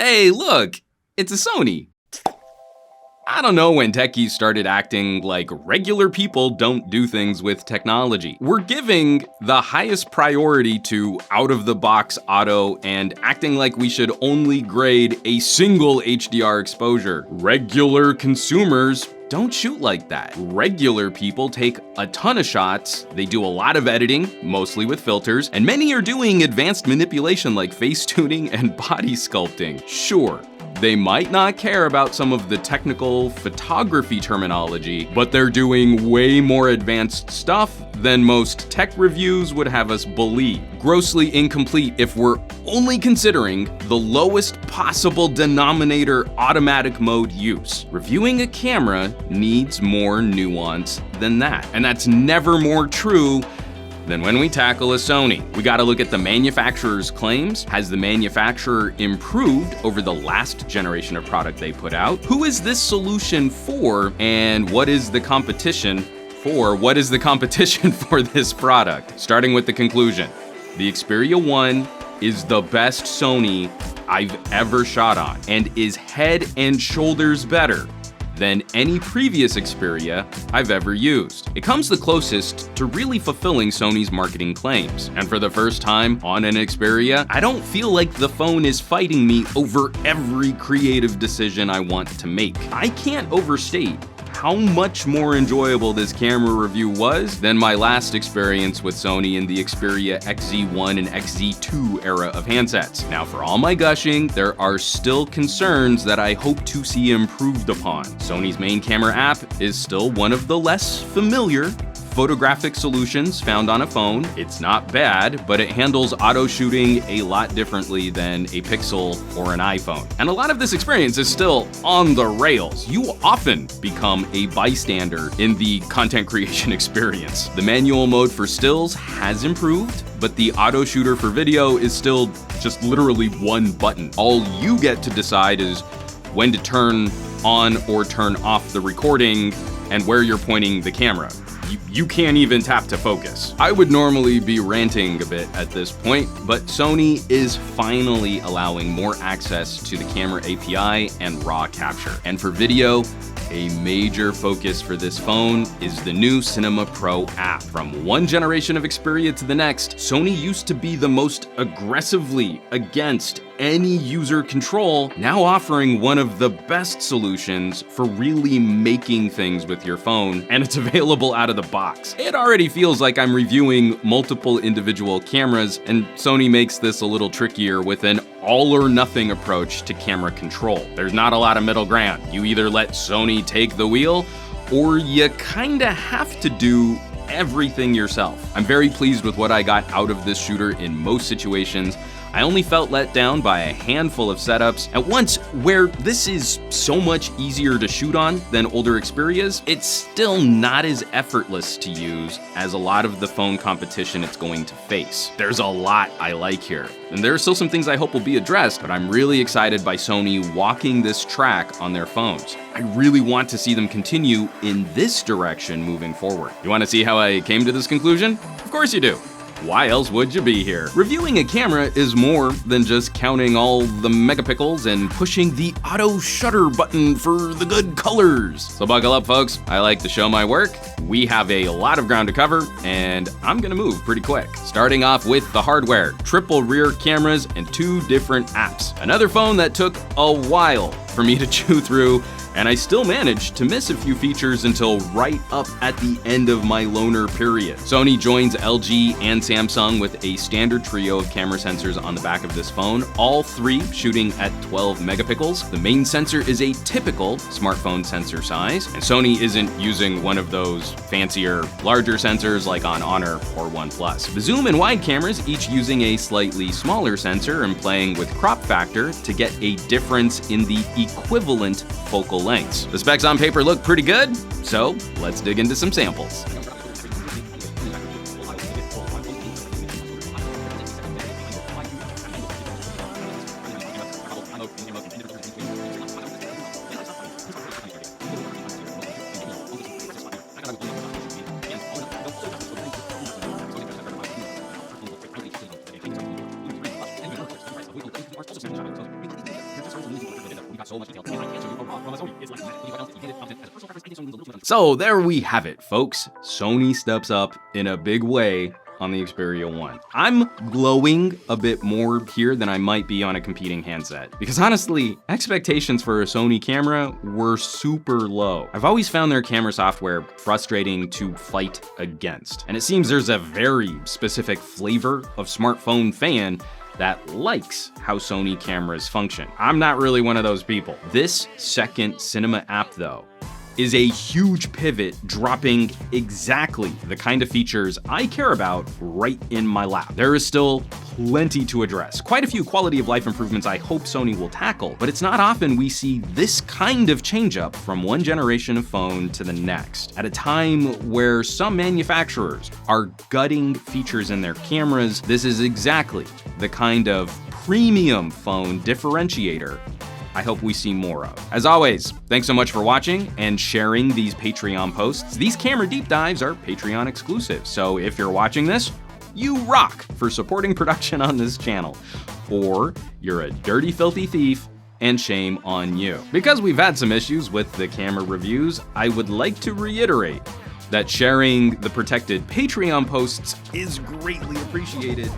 Hey, look, it's a Sony. I don't know when techies started acting like regular people don't do things with technology. We're giving the highest priority to out-of-the-box auto and acting like we should only grade a single HDR exposure. Regular consumers don't shoot like that. Regular people take a ton of shots, they do a lot of editing, mostly with filters, and many are doing advanced manipulation like face tuning and body sculpting. Sure, they might not care about some of the technical photography terminology, but they're doing way more advanced stuff than most tech reviews would have us believe. Grossly incomplete if we're only considering the lowest possible denominator automatic mode use. Reviewing a camera needs more nuance than that, and that's never more true than when we tackle a Sony. We gotta look at the manufacturer's claims. Has the manufacturer improved over the last generation of product they put out? Who is this solution for? And what is the competition for? What is the competition for this product? Starting with the conclusion. The Xperia 1 is the best Sony I've ever shot on and is head and shoulders better than any previous Xperia I've ever used. It comes the closest to really fulfilling Sony's marketing claims. And for the first time on an Xperia, I don't feel like the phone is fighting me over every creative decision I want to make. I can't overstate how much more enjoyable this camera review was than my last experience with Sony in the Xperia XZ1 and XZ2 era of handsets. Now, for all my gushing, there are still concerns that I hope to see improved upon. Sony's main camera app is still one of the less familiar photographic solutions found on a phone. It's not bad, but it handles auto shooting a lot differently than a Pixel or an iPhone. And a lot of this experience is still on the rails. You often become a bystander in the content creation experience. The manual mode for stills has improved, but the auto shooter for video is still just literally one button. All you get to decide is when to turn on or turn off the recording and where you're pointing the camera. You can't even tap to focus. I would normally be ranting a bit at this point, but Sony is finally allowing more access to the camera API and RAW capture. And for video, a major focus for this phone is the new Cinema Pro app. From one generation of Xperia to the next, Sony used to be the most aggressively against any user control, now offering one of the best solutions for really making things with your phone, and it's available out of the box. It already feels like I'm reviewing multiple individual cameras, and Sony makes this a little trickier with an all or nothing approach to camera control. There's not a lot of middle ground. You either let Sony take the wheel, or you kinda have to do everything yourself. I'm very pleased with what I got out of this shooter in most situations. I only felt let down by a handful of setups. At once, where this is so much easier to shoot on than older Xperias, it's still not as effortless to use as a lot of the phone competition it's going to face. There's a lot I like here, and there are still some things I hope will be addressed, but I'm really excited by Sony walking this track on their phones. I really want to see them continue in this direction moving forward. You want to see how I came to this conclusion? Of course you do. Why else would you be here? Reviewing a camera is more than just counting all the megapixels and pushing the auto shutter button for the good colors. So buckle up, folks. I like to show my work. We have a lot of ground to cover, and I'm gonna move pretty quick. Starting off with the hardware, triple rear cameras and 2 different apps. Another phone that took a while for me to chew through, and I still managed to miss a few features until right up at the end of my loaner period. Sony joins LG and Samsung with a standard trio of camera sensors on the back of this phone, all 3 shooting at 12 megapixels. The main sensor is a typical smartphone sensor size, and Sony isn't using one of those fancier, larger sensors like on Honor or OnePlus. The zoom and wide cameras each using a slightly smaller sensor and playing with crop factor to get a difference in the equivalent focal lengths. The specs on paper look pretty good, so let's dig into some samples. So there we have it, folks. Sony steps up in a big way on the Xperia 1. I'm glowing a bit more here than I might be on a competing handset, because honestly, expectations for a Sony camera were super low. I've always found their camera software frustrating to fight against, and it seems there's a very specific flavor of smartphone fan that likes how Sony cameras function. I'm not really one of those people. This second cinema app, though, is a huge pivot, dropping exactly the kind of features I care about right in my lap. There is still plenty to address. Quite a few quality of life improvements I hope Sony will tackle, but it's not often we see this kind of change up from one generation of phone to the next. At a time where some manufacturers are gutting features in their cameras, this is exactly the kind of premium phone differentiator I hope we see more of. As always, thanks so much for watching and sharing these Patreon posts. These camera deep dives are Patreon exclusive, so if you're watching this, you rock for supporting production on this channel. Or you're a dirty, filthy thief, and shame on you. Because we've had some issues with the camera reviews, I would like to reiterate that sharing the protected Patreon posts is greatly appreciated.